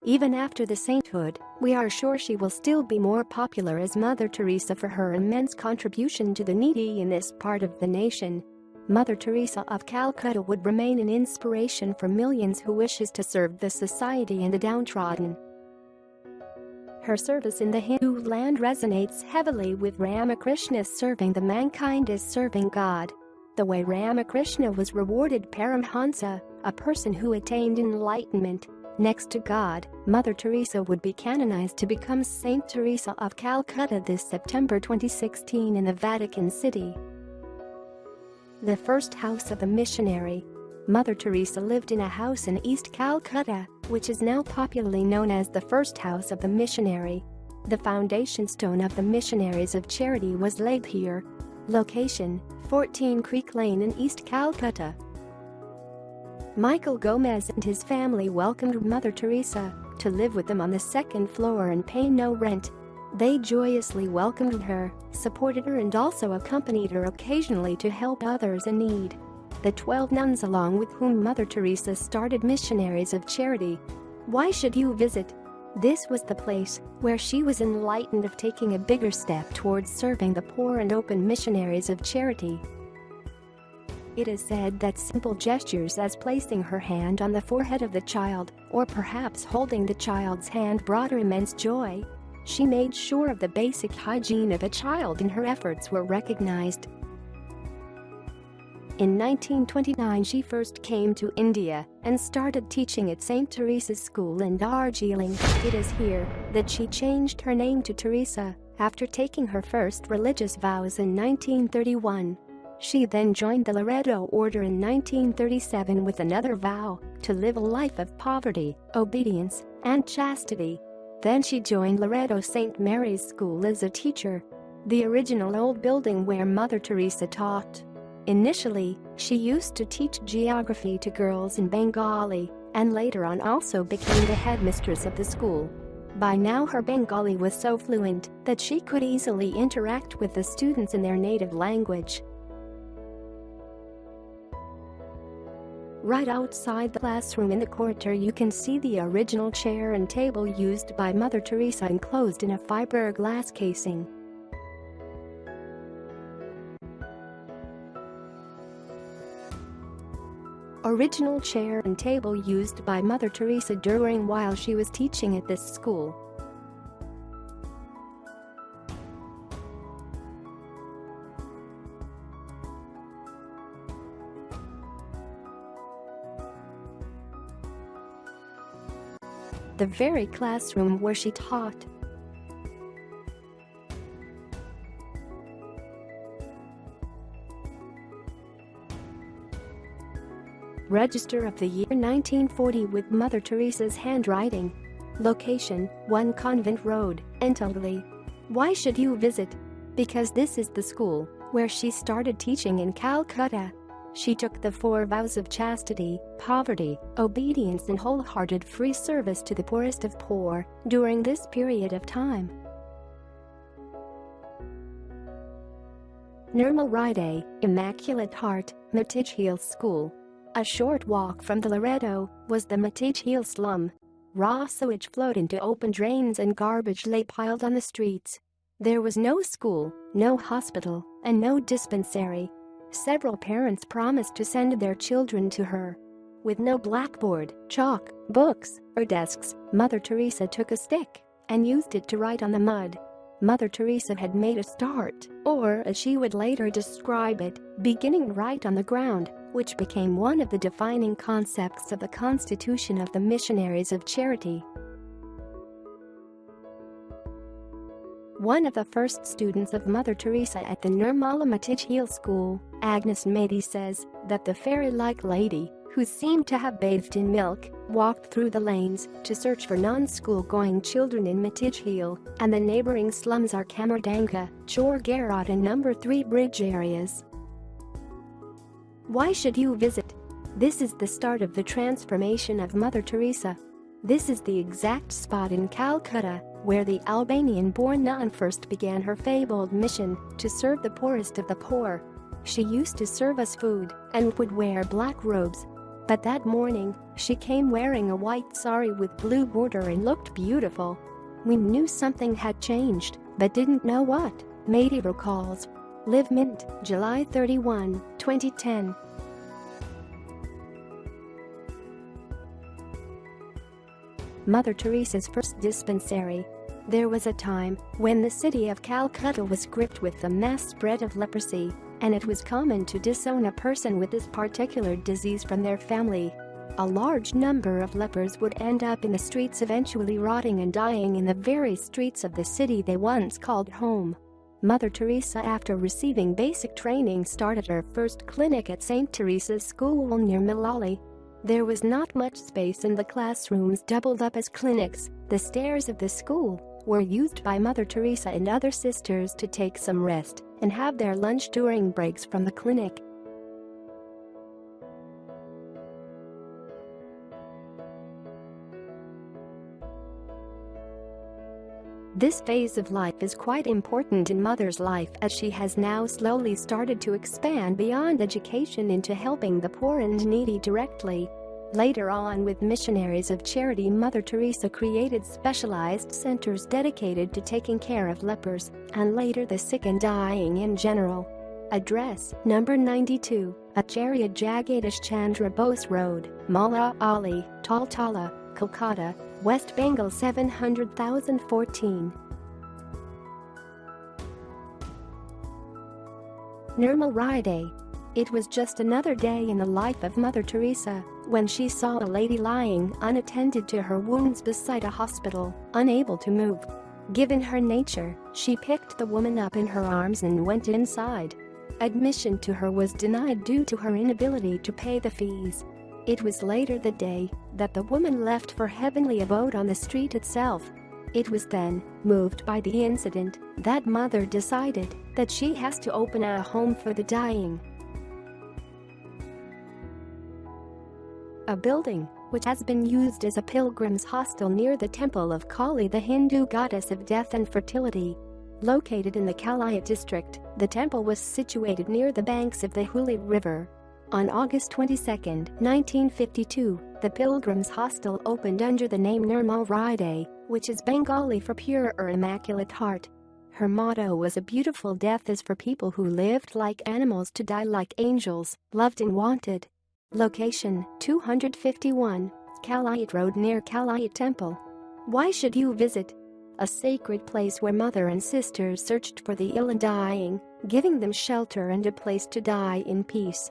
Even after the sainthood, we are sure she will still be more popular as Mother Teresa for her immense contribution to the needy in this part of the nation. Mother Teresa of Calcutta would remain an inspiration for millions who wishes to serve the society and the downtrodden. Her service in the Hindu land resonates heavily with Ramakrishna. Serving the mankind is serving God. The way Ramakrishna was rewarded Paramhansa, a person who attained enlightenment. Next to God, Mother Teresa would be canonized to become Saint Teresa of Calcutta this September 2016 in the Vatican City. The first house of the missionary. Mother Teresa lived in a house in East Calcutta, which is now popularly known as the first house of the missionary. The foundation stone of the Missionaries of Charity was laid here. Location: 14 Creek Lane in East Calcutta. Michael Gomez and his family welcomed Mother Teresa to live with them on the second floor and pay no rent. They joyously welcomed her, supported her and also accompanied her occasionally to help others in need. The 12 nuns along with whom Mother Teresa started Missionaries of Charity. Why should you visit? This was the place where she was enlightened of taking a bigger step towards serving the poor and open Missionaries of Charity. It is said that simple gestures as placing her hand on the forehead of the child, or perhaps holding the child's hand, brought her immense joy. She made sure of the basic hygiene of a child and her efforts were recognized. In 1929 she first came to India and started teaching at St. Teresa's School in Darjeeling. It is here that she changed her name to Teresa after taking her first religious vows in 1931. She then joined the Loreto order in 1937 with another vow to live a life of poverty, obedience, and chastity. Then she joined Loreto St. Mary's School as a teacher, the original old building where Mother Teresa taught. Initially, she used to teach geography to girls in Bengali and later on also became the headmistress of the school. By now her Bengali was so fluent that she could easily interact with the students in their native language. Right outside the classroom in the corridor you can see the original chair and table used by Mother Teresa enclosed in a fiberglass casing. Original chair and table used by Mother Teresa during while she was teaching at this school. The very classroom where she taught. Register of the year 1940 with Mother Teresa's handwriting. Location: 1 Convent Road, Enteley. Why should you visit? Because this is the school where she started teaching in Calcutta. She took the 4 vows of chastity, poverty, obedience and wholehearted free service to the poorest of poor during this period of time. Nirmal Ride, Immaculate Heart, Matij Hill School. A short walk from the Loreto was the Matij Hill slum. Raw sewage flowed into open drains and garbage lay piled on the streets. There was no school, no hospital, and no dispensary. Several parents promised to send their children to her. With no blackboard, chalk, books, or desks, Mother Teresa took a stick and used it to write on the mud. Mother Teresa had made a start, or as she would later describe it, beginning right on the ground, which became one of the defining concepts of the Constitution of the Missionaries of Charity. One of the first students of Mother Teresa at the Nirmala Matij Hill School, Agnes Mady, says that the fairy-like lady, who seemed to have bathed in milk, walked through the lanes to search for non-school-going children in Matij Hill, and the neighboring slums are Kamardanga, Chor Garot and No. 3 Bridge areas. Why should you visit? This is the start of the transformation of Mother Teresa. This is the exact spot in Calcutta where the Albanian-born nun first began her fabled mission to serve the poorest of the poor. She used to serve us food and would wear black robes. But that morning, she came wearing a white sari with blue border and looked beautiful. We knew something had changed, but didn't know what, Mady recalls. Live Mint, July 31, 2010. Mother Teresa's first dispensary. There was a time when the city of Calcutta was gripped with the mass spread of leprosy, and it was common to disown a person with this particular disease from their family. A large number of lepers would end up in the streets, eventually rotting and dying in the very streets of the city they once called home. Mother Teresa, after receiving basic training, started her first clinic at St. Teresa's School near Malali. There was not much space and the classrooms doubled up as clinics. The stairs of the school were used by Mother Teresa and other sisters to take some rest and have their lunch during breaks from the clinic. This phase of life is quite important in Mother's life, as she has now slowly started to expand beyond education into helping the poor and needy directly. Later on, with missionaries of charity, Mother Teresa created specialized centers dedicated to taking care of lepers, and later the sick and dying in general. Address: number 92, Acharya Jagadish Chandra Bose Road, Malla Ali, Taltala, Kolkata, West Bengal 700,014. Nirmal Ride. It was just another day in the life of Mother Teresa when she saw a lady lying unattended to her wounds beside a hospital, unable to move. Given her nature, she picked the woman up in her arms and went inside. Admission to her was denied due to her inability to pay the fees. It was later that day that the woman left for heavenly abode on the street itself. It was then, moved by the incident, that Mother decided that she has to open a home for the dying. A building which has been used as a pilgrim's hostel near the temple of Kali, the Hindu goddess of death and fertility. Located in the Kalayat district, the temple was situated near the banks of the Hooghly River. On August 22, 1952, the pilgrim's hostel opened under the name Nirmal Ride, which is Bengali for pure or immaculate heart. Her motto was, "A beautiful death is for people who lived like animals to die like angels, loved and wanted." Location: 251, Kalayat Road near Kalayat Temple. Why should you visit? A sacred place where Mother and sisters searched for the ill and dying, giving them shelter and a place to die in peace.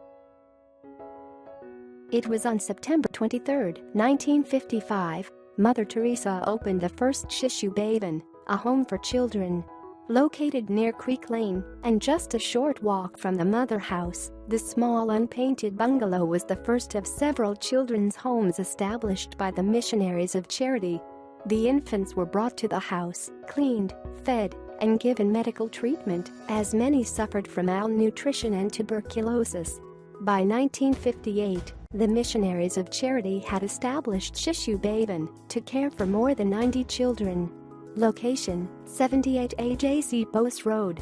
It was on September 23, 1955, Mother Teresa opened the first Shishu Bhavan, a home for children. Located near Creek Lane and just a short walk from the Mother House, the small unpainted bungalow was the first of several children's homes established by the missionaries of charity. The infants were brought to the house, cleaned, fed, and given medical treatment, as many suffered from malnutrition and tuberculosis. By 1958, the missionaries of charity had established Shishu Bhavan to care for more than 90 children. Location: 78 AJC Bose Road.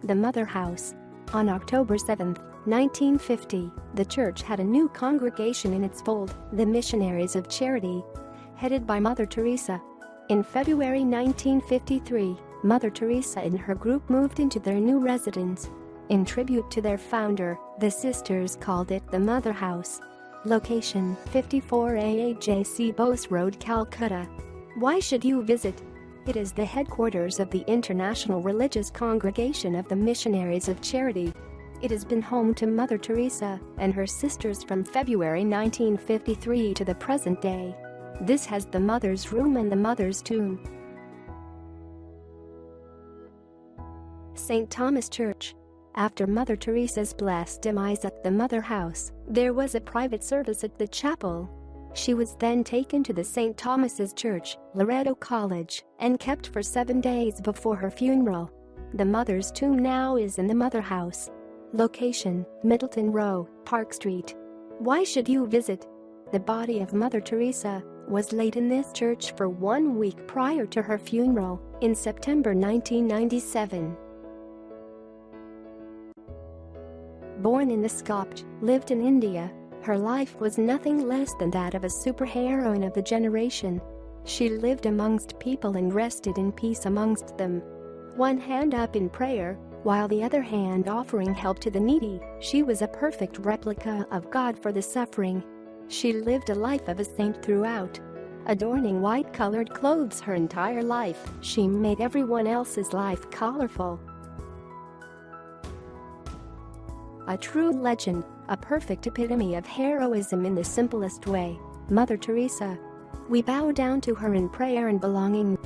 The Mother House. On October 7, 1950, the church had a new congregation in its fold, the Missionaries of Charity, headed by Mother Teresa. In February 1953, Mother Teresa and her group moved into their new residence. In tribute to their founder, the sisters called it the Mother House. Location: 54 AAJC Bose Road, Calcutta. Why should you visit? It is the headquarters of the International Religious Congregation of the Missionaries of Charity. It has been home to Mother Teresa and her sisters from February 1953 to the present day. This has the Mother's Room and the Mother's Tomb. St. Thomas Church. After Mother Teresa's blessed demise at the Mother House, there was a private service at the chapel. She was then taken to the St. Thomas's Church, Loreto College, and kept for 7 days before her funeral. The Mother's tomb now is in the Mother House. Location: Middleton Row, Park Street. Why should you visit? The body of Mother Teresa was laid in this church for 1 week prior to her funeral, in September 1997. Born in the Skopje, lived in India, her life was nothing less than that of a superheroine of the generation. She lived amongst people and rested in peace amongst them. One hand up in prayer, while the other hand offering help to the needy, she was a perfect replica of God for the suffering. She lived a life of a saint throughout. Adorning white-colored clothes her entire life, she made everyone else's life colorful. A true legend, a perfect epitome of heroism in the simplest way, Mother Teresa. We bow down to her in prayer and belonging.